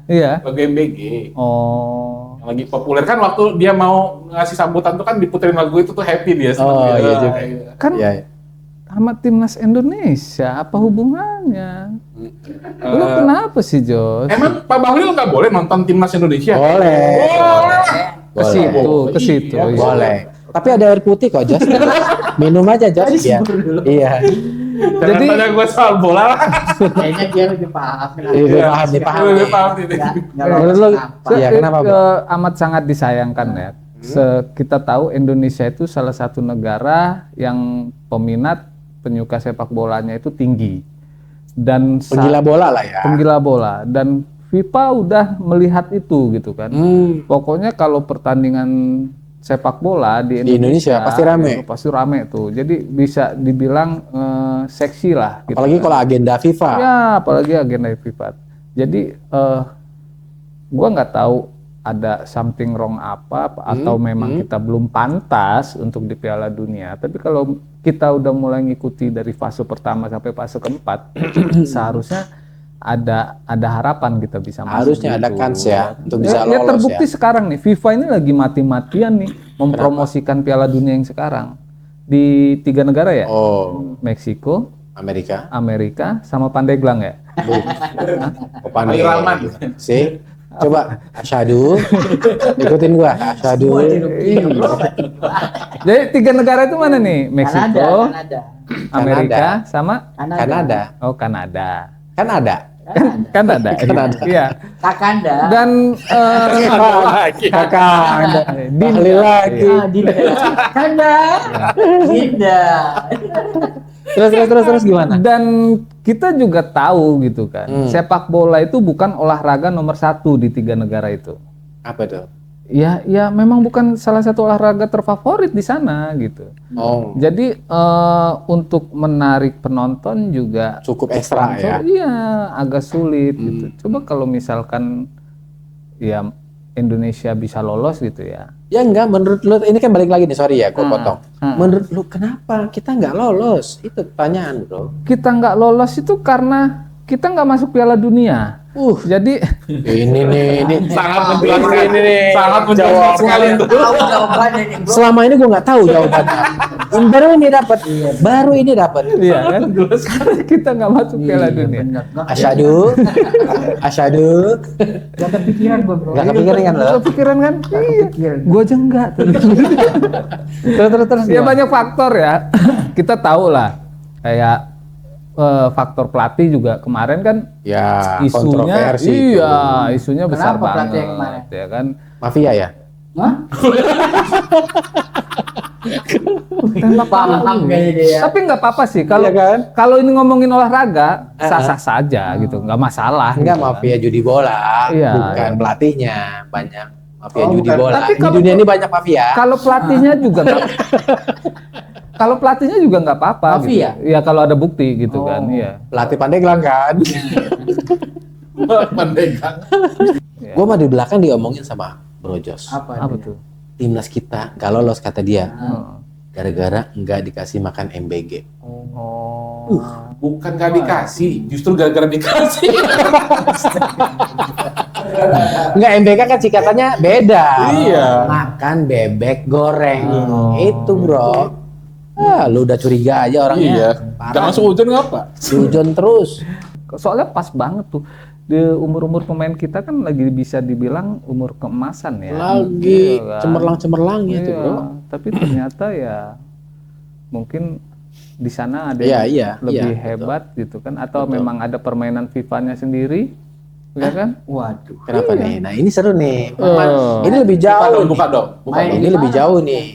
Iya. Lagu MBG. Oh. Yang lagi populer kan waktu dia mau ngasih sambutan tuh kan diputerin lagu itu tuh happy dia. Oh, iya juga. Kan Iya. sama timnas Indonesia apa hubungannya? Lu kenapa sih, Jos? Emang Pak Bahlil nggak boleh nonton timnas Indonesia? Boleh. Ke situ. Iya. Iya. Boleh. Tapi ada air putih kok, Jos. Minum aja, Jos. Iya. Iya. Jadi tanya gue soal bola lah. Kayaknya dia lebih paham. Lebih paham nih, paham. Lebih paham ini. Nggak Menurut lu, iya, kenapa, Bro? Amat sangat disayangkan ya. Kita tahu Indonesia itu salah satu negara yang peminat penyuka sepak bolanya itu tinggi. Dan Penggila bola lah ya. penggila bola, dan FIFA udah melihat itu gitu kan. Pokoknya kalau pertandingan sepak bola di Indonesia pasti rame. Pasti rame tuh. Jadi bisa dibilang seksi lah gitu. Apalagi kalau agenda FIFA. Ya, apalagi agenda FIFA. Jadi gua nggak tahu ada something wrong apa atau memang kita belum pantas untuk di Piala Dunia. Tapi kalau kita udah mulai ngikuti dari fase pertama sampai fase keempat, seharusnya ada harapan kita bisa masuk. Harusnya ada gitu. kans ya untuk bisa Ya lolos terbukti ya. sekarang nih, FIFA ini lagi mati-matian nih mempromosikan Piala Dunia yang sekarang di 3 negara ya, Oh, Meksiko, Amerika. Amerika, sama Pandeglang ya. Pandai. Rahman. Si, coba asyhadu. Ikutin gua, asyhadu. Jadi 3 negara itu mana nih? Meksiko, Kanada. Amerika, sama Kanada. oh Kanada. Kan ada. Kanada. Iya. Kakanda. Dan Kakak ada. Bahlil lagi. Ah, Dinda. Kanda. Dinda. Terus gimana? dan kita juga tahu gitu kan, sepak bola itu bukan olahraga nomor 1 di 3 negara itu. Apa itu? Ya memang bukan salah satu olahraga terfavorit di sana gitu. Oh, Jadi untuk menarik penonton juga cukup ekstra ya. iya agak sulit gitu. Coba kalau misalkan ya Indonesia bisa lolos gitu ya. Ya enggak, menurut lu ini kan balik lagi nih, sorry ya, gua potong. Menurut lu kenapa kita nggak lolos? Itu pertanyaan, Bro. Kita nggak lolos itu karena kita nggak masuk Piala Dunia. Jadi Ini Sangat menjelaskan ini nih. Sangat menjelaskan sekali itu. Tahu jawabannya nih, Bro. Selama ini gua nggak tahu jawabannya. Baru ini dapat. Baru ini dapat. iya kan, karena kita nggak masuk Piala Dunia. Bener. Asyhadu. Asyhadu. Gak kepikiran gua, Bro. Enggak kepikiran kan lo? Kepikiran kan? Iya. Gua aja enggak. Terus. Ya banyak faktor ya. Kita tahu lah kayak faktor pelatih juga kemarin kan Ya, isunya kontroversi. iya isunya besar Kenapa pelatih banget yang kemarin? ya kan. Mafia ya? Hah? Tembak Paham kayaknya dia ya. Tapi nggak apa-apa sih kalau Iya kan? kalau ini ngomongin olahraga sah-sah saja gitu, nggak masalah. Enggak, gitu kan. mafia judi bola, Iya, bukan iya. pelatihnya. Banyak mafia Oh, judi bukan. bola. Tapi Di kalau- dunia ini banyak mafia. Kalau pelatihnya juga nggak kalau pelatihnya juga nggak apa-apa. Mafia? Gitu. Ya kalau ada bukti gitu kan. Iya. Pelatih Pandeglang kan. Pandeglang. Gua mah di belakang diomongin sama Bro Jos. Apa Apa dia? tuh? Timnas kita nggak lolos kata dia. Oh. Gara-gara nggak dikasih makan MBG. Oh. Bukan gak dikasih, justru gara-gara dikasih. Enggak, MBG kan singkatannya beda. Iya. Makan bebek goreng. Itu, Bro. Lu udah curiga aja orangnya. Iya. Parah. Jangan sehujan ngapa? Hujan terus. Soalnya pas banget tuh. Di umur-umur pemain kita kan lagi bisa dibilang umur keemasan ya. Lagi Iya kan? cemerlang-cemerlang gitu, Iya, Bro. tapi ternyata ya mungkin di sana ada Iya, yang iya, lebih iya, hebat gitu kan, atau memang ada permainan FIFA-nya sendiri, ya kan? Waduh. Kenapa nih? Nah, ini seru nih. Oh. Ini lebih jauh. Buka dong. Main Ini di lebih mana? jauh nih.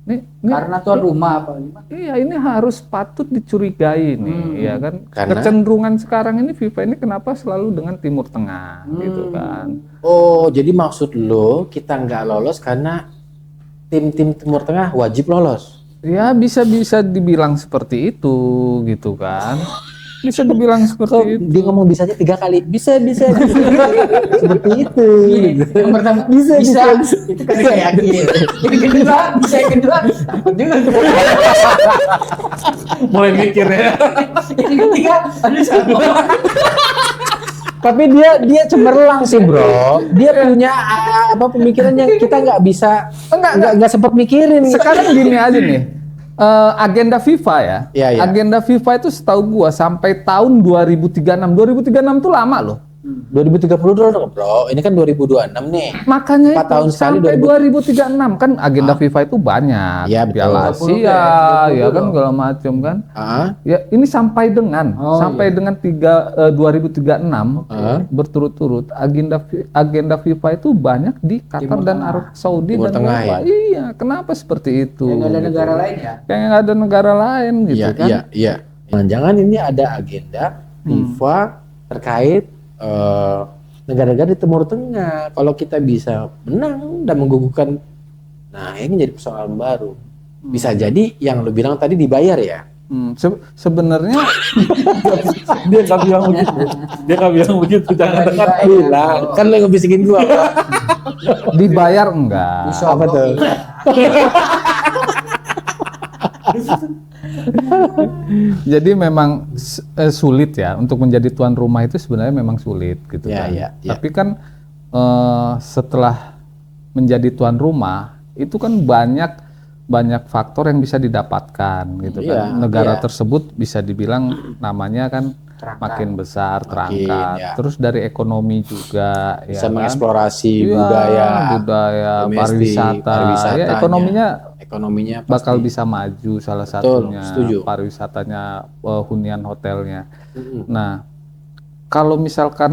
Nih, Karena tuan rumah apa gimana? iya ini harus patut dicurigai nih, ya kan? Karena? Kecenderungan sekarang ini FIFA ini kenapa selalu dengan Timur Tengah, gitu kan? Oh, jadi maksud lo kita nggak lolos karena tim-tim Timur Tengah wajib lolos. Ya bisa dibilang seperti itu, gitu kan? Bisa dibilang seperti itu. Dia ngomong bisanya 3 kali. Bisa. Seperti itu. Yang pertama bisa. Itu kan kayak yakin. Yang kedua bisa, yang kedua takut juga. Mulai mikir ya. Yang ketiga aduh sama. Tapi dia cemerlang sih, Bro. Dia punya pemikiran yang kita nggak bisa, nggak sempat mikirin. Sekarang gini aja nih. Agenda FIFA ya. Iya, iya. Agenda FIFA itu setahu gua sampai tahun 2036. 2036 tuh lama loh. 2030 dulu, Bro. Ini kan 2026 nih. Makanya 4 tahun sekali sampai 2036 kan agenda FIFA itu banyak. Iya, betul. Piala 20 Asia, ya kan segala macam kan. Ya ini sampai dengan 2036 berturut-turut agenda FIFA itu banyak di Qatar Timur dan Tengah. Arab Saudi Timur dan Tengah, Eropa. ya? Iya, kenapa seperti itu? Yang ada gitu. negara lain ya. Kayak nggak ada negara lain gitu kan. Iya. Jangan ini ada agenda FIFA terkait negara-negara di Timur Tengah. Kalau kita bisa menang dan menggugurkan, nah ini jadi persoalan baru. Bisa jadi yang lu bilang tadi dibayar ya. Sebenarnya Dia nggak bilang begitu. Jangan dengar. Bilang, kan lu yang ngebisikin gua. Bro. dibayar enggak. Apa tuh? Jadi memang sulit ya untuk menjadi tuan rumah itu sebenarnya memang sulit gitu Ya, kan. ya. Tapi kan setelah menjadi tuan rumah itu kan banyak faktor yang bisa didapatkan gitu Iya, kan. Negara iya. tersebut bisa dibilang namanya kan Terangkat. makin besar, terangkat. ya. Terus dari ekonomi juga Bisa ya kan. mengeksplorasi Iya, budaya, pariwisata, domestik, ya, pariwisatanya. ekonominya pasti. bakal bisa maju salah Betul, satunya setuju. pariwisatanya, hunian hotelnya. Mm-mm. Nah, kalau misalkan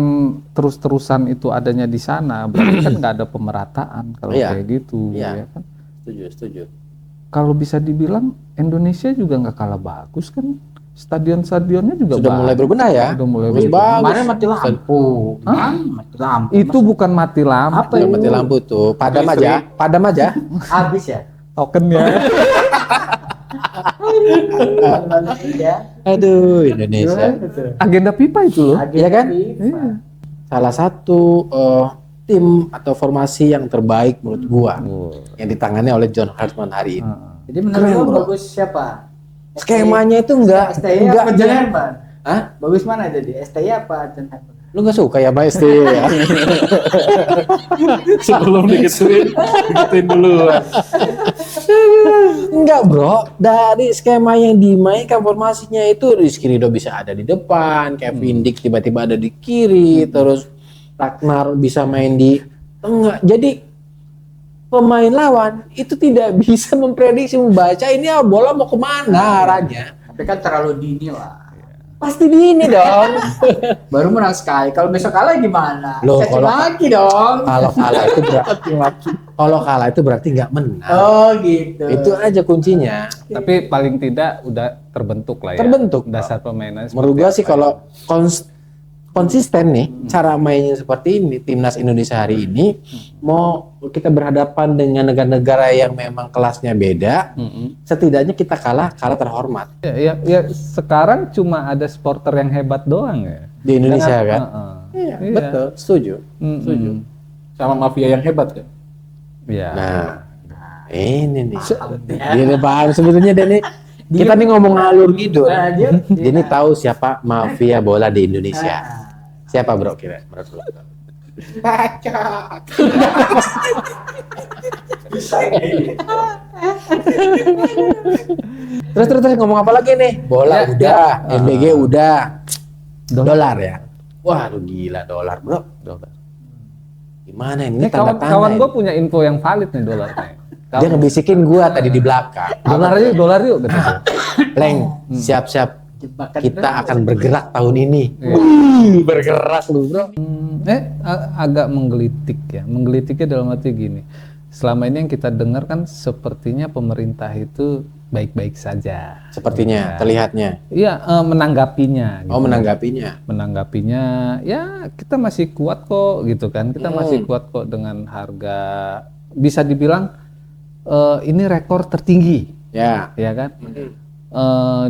terus-terusan itu adanya di sana, berarti kan nggak ada pemerataan kalau Iya. kayak gitu. Iya. Ya kan? Setuju. Kalau bisa dibilang Indonesia juga nggak kalah bagus kan, stadion-stadionnya juga Sudah mulai berbenah ya. Udah mulai Bagus berbenah. banget. Kemarin mati lampu. Mati lampu. Itu bukan mati lampu. Apa Yang mati lampu tuh, padam aja. Habis ya. Tokennya. Ya. Aduh, Indonesia. Agenda FIFA itu loh. Iya kan? FIFA. Salah satu tim atau formasi yang terbaik menurut gua yang ditangani oleh John Hartman hari ini. Jadi menurut Keren, lo bro. bagus siapa? Skemanya itu enggak STI apa John Hartman? Hah? Bagus mana tadi? STI apa John Hartman? Lu nggak suka ya Mbak ST ya? Sebelum digituin dulu. Enggak, Bro. Dari skema yang dimainkan formasinya itu Rizky Ridho bisa ada di depan, Kevin Dick tiba-tiba ada di kiri, terus Ragnar bisa main di tengah. Jadi pemain lawan itu tidak bisa memprediksi, membaca ini bola mau kemana arahnya. Tapi kan terlalu dini lah. Pasti di ini dong. Baru menang sekali. Kalau besok kalah gimana? Loh, Caci kalau- maki dong. Kalau kalah itu berarti nggak menang. Oh gitu. Itu aja kuncinya. Tapi paling tidak udah terbentuk lah ya. Terbentuk. Dasar permainan. Menurut gua sih kalau konsisten nih cara mainnya seperti ini, timnas Indonesia hari ini mau kita berhadapan dengan negara-negara yang memang kelasnya beda, setidaknya kita kalah terhormat Ya, sekarang cuma ada supporter yang hebat doang ya. di Indonesia kan. Iya, Betul, setuju. Setuju. Sama mafia yang hebat kan. Iya. Nah, ini nih. Ini paham sebetulnya Denny. Kita nih ngomong ngalur gitu. Nah, dia Denny tahu siapa mafia bola di Indonesia. Siapa bro kira? Menurut lu? Terus ngomong apa lagi nih? Bola udah, MBG udah, dolar ya. Wah, lu gila dolar bro. Dolar. Gimana ini? Ini Tanda kawan tanda. gue punya info yang valid nih dolarnya. Dia ngebisikin gua tadi di belakang. Dolar yuk gitu. Leng, siap-siap. jebakan Kita akan bergerak tahun ini. Bergerak lu bro. Agak menggelitik ya. Menggelitiknya dalam arti gini. Selama ini yang kita dengar kan sepertinya pemerintah itu baik-baik saja. Sepertinya, terlihatnya. Iya, menanggapinya. Oh, menanggapinya. Menanggapinya, ya kita masih kuat kok gitu kan. Kita masih kuat kok dengan harga, bisa dibilang ini rekor tertinggi, Ya. ya kan.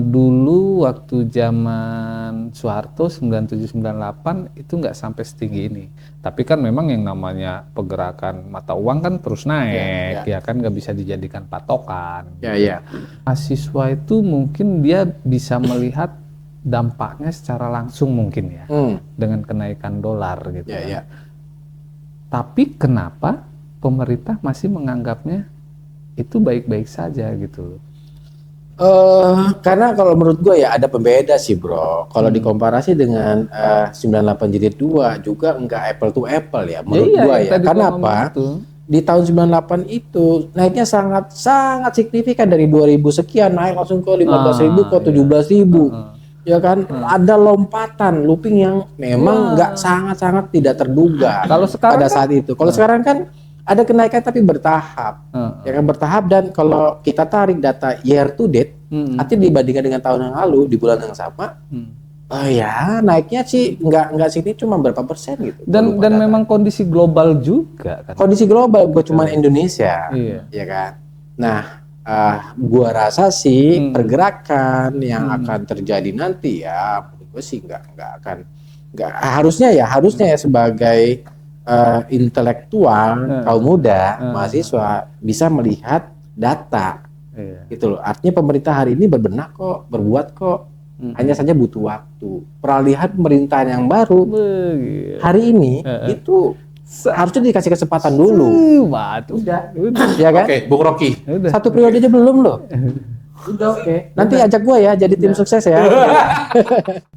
Dulu waktu zaman Soeharto 97-98 itu nggak sampai setinggi ini. Tapi kan memang yang namanya pergerakan mata uang kan terus naik, ya kan nggak bisa dijadikan patokan. Mahasiswa itu mungkin dia bisa melihat dampaknya secara langsung mungkin ya, dengan kenaikan dolar gitu. Tapi kenapa pemerintah masih menganggapnya itu baik-baik saja gitu? Karena kalau menurut gue ya ada pembeda sih bro. Kalau dikomparasi dengan 98 jilid 2 juga enggak apple to apple ya menurut gue ya. Karena apa? Di tahun 98 itu naiknya sangat signifikan dari 2000 sekian naik langsung ke 15.000 ke 17.000. Ya kan? Ada lompatan looping yang memang enggak sangat tidak terduga. Kalau sekarang pada saat itu. Kalau sekarang kan ada kenaikan tapi bertahap, ya kan bertahap, dan kalau kita tarik data year to date, artinya dibandingkan dengan tahun yang lalu di bulan yang sama, ya naiknya sih nggak sini cuma berapa persen gitu. Dan memang kondisi global juga kan. Kondisi global, gue cuma Indonesia, ya kan. Nah, gua rasa sih pergerakan yang akan terjadi nanti ya, menurut gue sih nggak harusnya ya sebagai intelektual kaum muda mahasiswa bisa melihat data gitu loh. Artinya pemerintah hari ini berbenah kok, berbuat kok, hanya saja butuh waktu. Peralihan pemerintahan yang baru hari ini itu harusnya dikasih kesempatan dulu. Udah. Ya kan? Oke, Bung Rocky. Satu periode aja belum loh. Udah oke. Nanti ajak gua ya jadi tim sukses ya.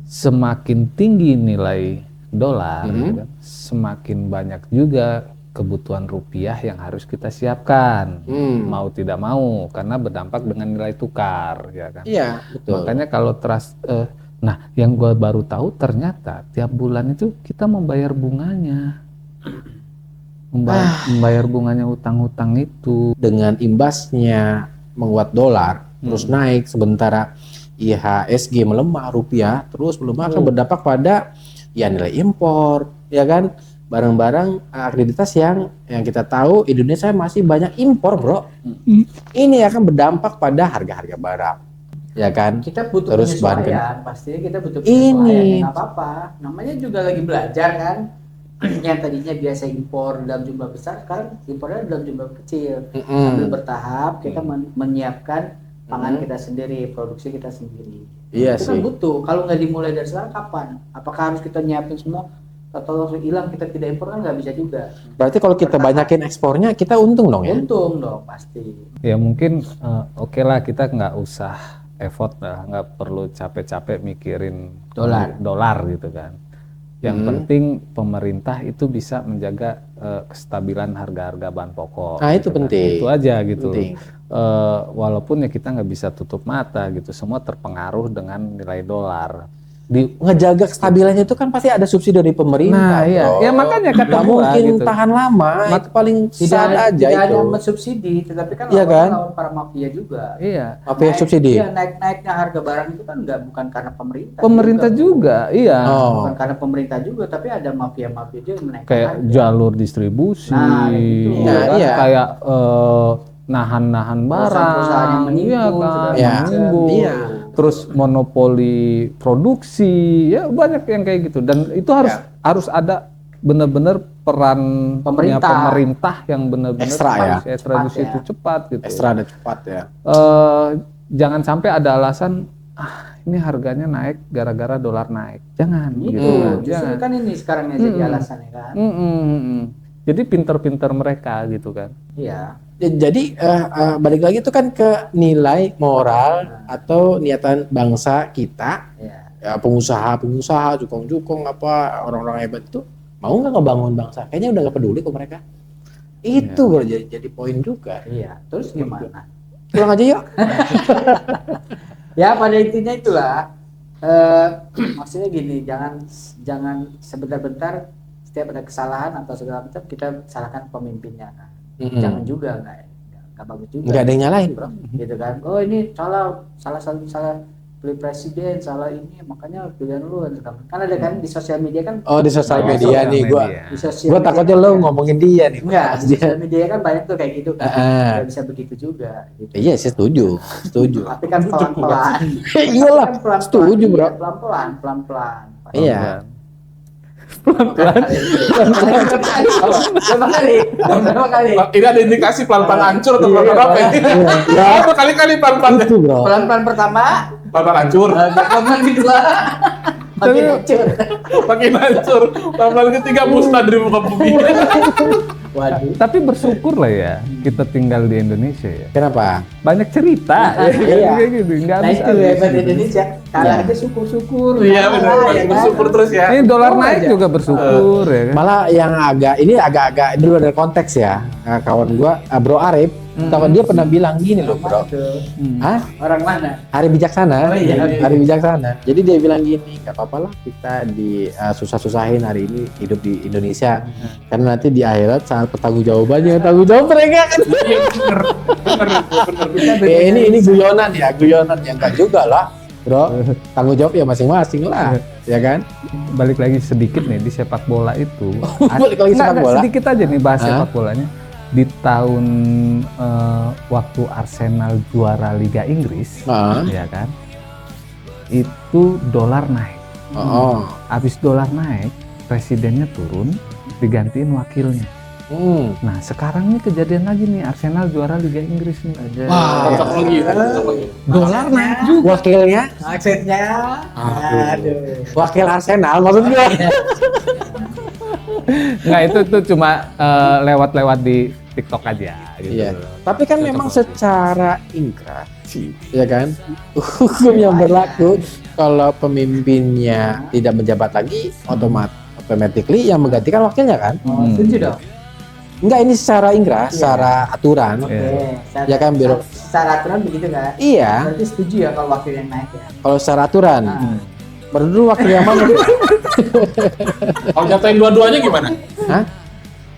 Semakin tinggi nilai dolar, gitu kan, semakin banyak juga kebutuhan rupiah yang harus kita siapkan, mau tidak mau, karena berdampak dengan nilai tukar, ya kan. Iya, betul. Makanya kalau nah yang gue baru tahu ternyata tiap bulan itu kita membayar bunganya, membayar bunganya hutang-hutang itu. Dengan imbasnya menguat dolar terus naik, sementara IHSG melemah, rupiah terus melemah, akan berdampak pada ya nilai impor, ya kan, barang-barang akreditas yang kita tahu Indonesia masih banyak impor bro. Ini akan berdampak pada harga-harga barang, ya kan. Kita butuh terus penyesuaian, pastinya kita butuh penyesuaian. Nggak apa-apa, namanya juga lagi belajar kan. Yang tadinya biasa impor dalam jumlah besar, sekarang impornya dalam jumlah kecil. Sambil bertahap kita menyiapkan pangan kita sendiri, produksi kita sendiri. Iya itu sih. kan butuh. Kalau nggak dimulai dari sekarang kapan? Apakah harus kita nyiapin semua? Atau langsung hilang kita tidak impor, kan nggak bisa juga. Berarti kalau kita banyakin ekspornya kita untung dong ya? Untung dong pasti. Ya mungkin oke lah, kita nggak usah effort lah, nggak perlu capek-capek mikirin dolar gitu kan. Yang penting pemerintah itu bisa menjaga kestabilan harga-harga bahan pokok. Nah itu gitu penting. Kan. Itu aja gitu. Penting. Walaupun ya kita nggak bisa tutup mata gitu, semua terpengaruh dengan nilai dolar. Ngejaga kestabilannya itu kan pasti ada subsidi dari pemerintah. Nah, iya. Bro. Ya makanya kata nggak mungkin gitu. tahan lama. Itu paling sad aja tidak itu. hanya mensubsidi, tetapi kan Iya kan? lawan para mafia juga. Iya. Mafia subsidi. Iya, naiknya harga barang itu kan bukan karena pemerintah. Pemerintah juga, iya. Bukan karena pemerintah juga, tapi ada mafia-mafia juga yang menaikkan Kayak harga. jalur distribusi, Nah, itu. ya kan? Iya. Kayak nahan-nahan barang, Perusahaan-perusahaan yang menimbun, iya kan? segala Iya. Menimbun. Iya. Terus monopoli produksi, ya banyak yang kayak gitu. Dan itu harus ada benar-benar peran pemerintah yang benar-benar Ekstra ekstra di situ cepat gitu. Ekstra dan cepat ya. Jangan sampai ada alasan ini harganya naik gara-gara dolar naik. Jangan gitu. Justru kan ini sekarang yang jadi alasannya kan. Jadi pinter-pinter mereka gitu kan. Iya. Jadi balik lagi itu kan ke nilai moral atau niatan bangsa kita. Ya, pengusaha, jukong-jukong apa orang-orang hebat itu mau nggak ngebangun bangsa? Kayaknya udah nggak peduli kok mereka. Itu baru jadi poin juga. Iya. Terus gimana? Pulang aja yuk. Ya pada intinya itulah. Maksudnya gini, jangan sebentar-bentar setiap ada kesalahan atau segala macam kita salahkan pemimpinnya. Jangan juga, nggak bagus juga. Nggak ada yang nyalahin bro. Gitu kan. Oh ini salah pilih presiden salah ini, makanya pilihan lu kan ada kan di sosial media kan. Oh, di sosial Oh, media sosial nih media. gua takutnya lo ngomongin dia nih. Enggak, di Dia. sosial media kan banyak tuh kayak gitu kan. Heeh. Nggak bisa begitu juga gitu. Iya sih setuju. Tapi kan pelan-pelan. Iyalah, Kan pelan-pelan, setuju, Bro. iya, pelan-pelan. Iya. Berapa kali? Ini ada indikasi pelan-pelan hancur atau Iya, pelan-pelan apa ini? Ya. Apa kali-kali pelan-pelan? Itu, Bro. Pelan-pelan pertama, Pelan-pelan hancur, pelan kedua, makin hancur. makin hancur. Pelan-pelan ketiga musnah dari muka bumi. Waduh. Tapi bersyukur lah ya kita tinggal di Indonesia ya. Kenapa? Banyak cerita ya, Iya. kayak gitu. Nggak Nah habis itu hebat Indonesia. Kalah Iya. aja syukur-syukur. Iya benar, Kalah, ya kan? bersyukur terus ya. Ini dolar Oh, naik aja. juga bersyukur ya kan. Malah yang agak-agak dulu ada konteks ya. Nah, kawan gua Bro Arif, kawan dia pernah bilang gini loh, Bro. Tuh. Hah? Orang mana? Hari bijaksana. Oh, iya. Hari bijaksana. Jadi dia bilang gini, nggak apa-apa lah kita susah-susahin hari ini hidup di Indonesia. Karena nanti di akhirat saat pertanggungjawabannya tanggung jawab mereka kan. Iya benar, benar. Ini guyonan ya enggak juga lah. Bro, tanggung jawab ya masing-masing lah, ya kan? Balik lagi sedikit nih di sepak bola itu. Balik lagi Nggak, sepak bola? sedikit aja nih bahas Hah? sepak bolanya. Di tahun waktu Arsenal juara Liga Inggris, Nah, ya kan? Itu dolar naik. oh. Habis dolar naik, presidennya turun, digantiin wakilnya. Nah, sekarang nih kejadian lagi nih Arsenal juara Liga Inggris nih. Wah, cocok lagi. Dolar naik juga. Wakilnya, Maksudnya, aduh. wakil Arsenal maksud gue. Nggak, itu cuma lewat-lewat di TikTok aja gitu. Iya. Tapi kan memang secara ingkrah, ya kan, hukum yang berlaku kalau pemimpinnya tidak menjabat lagi, automatically yang menggantikan wakilnya kan? Oh, setuju dong. Enggak, ini secara ingkrah, secara aturan. Oke. Iya. Ya kan, Biro? Secara aturan begitu kan? Iya, Berarti setuju ya kalau wakil yang naik ya? kalau secara aturan. Baru dulu wakil yang mana? Kalau jatuhin dua-duanya gimana? Hah?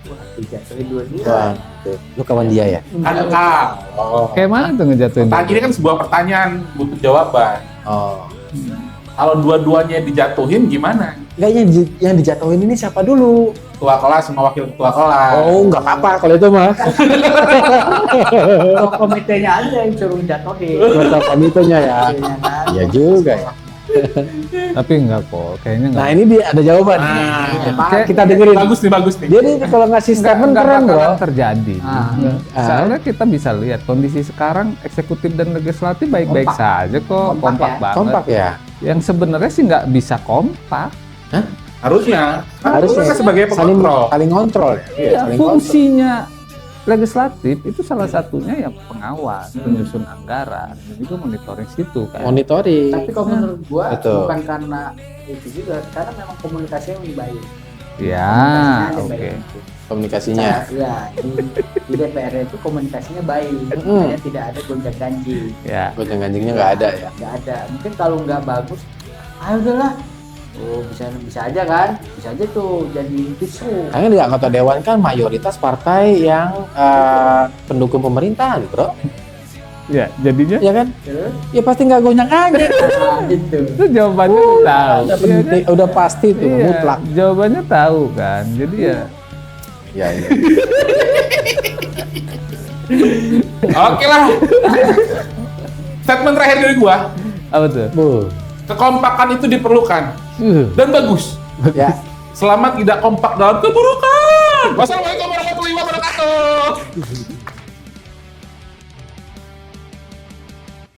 Wah, dijatuhin dua-dua. Wah, tuh. Lu kawan dia ya? Kan kalau Kayak mana tuh ngejatuhin? ini kan sebuah pertanyaan butuh jawaban. Oh. Kalau dua-duanya dijatuhin gimana? Enggak, yang dijatuhin ini siapa dulu? Ketua kelas sama wakil ketua kelas. Oh, enggak apa-apa kalau itu mah. Kalau komitenya aja yang suruh jatuhin. Ketua komitenya ya. Iya kan? Iya juga ya. Tapi enggak kok, kayaknya enggak. Nah, ini dia ada jawaban. Kayak- Kita dengerin. Bagus nih. Dia nih kalau ngasih statement keren, Bro. bakalan terjadi. Ah. Soalnya kita bisa lihat kondisi sekarang eksekutif dan legislatif baik-baik Kompak. saja kok, Kompak kompak ya. banget. Kompak ya. Yang sebenarnya sih nggak bisa kompak. Harusnya. Harusnya Kan sebagai saling pengontrol. ngontrol ya. Iya, saling fungsinya legislatif itu salah satunya yang pengawas, penyusun anggaran, dan juga monitoring situ kan. monitoring. Tapi kalau menurut gua Betul. bukan karena itu juga, karena memang komunikasinya lebih baik. Ya, Komunikasinya oke. baik. Komunikasinya. Iya, di DPR itu komunikasinya baik, makanya tidak ada gonjang-ganjing. Ya. Gonjang-ganjingnya nggak ada ya. Nggak ada. Mungkin kalau nggak bagus, ayo udahlah. Oh, bisa aja kan? Bisa aja tuh jadi kisruh. Karena di anggota dewan kan mayoritas partai yang pendukung pemerintahan, Bro. Ya, jadinya Ya kan? Terus, Ya pasti nggak gonjang-ganjing. gitu. itu jawabannya tahu. Udah, Iya kan? udah pasti tuh, Iya, mutlak. jawabannya tahu kan. Jadi ya Ya, iya. Oke lah. Statement terakhir dari gua, apa tuh? Bu. kekompakan itu diperlukan dan bagus. Ya. Selama tidak kompak dalam keburukan. Wassalamualaikum warahmatullahi wabarakatuh.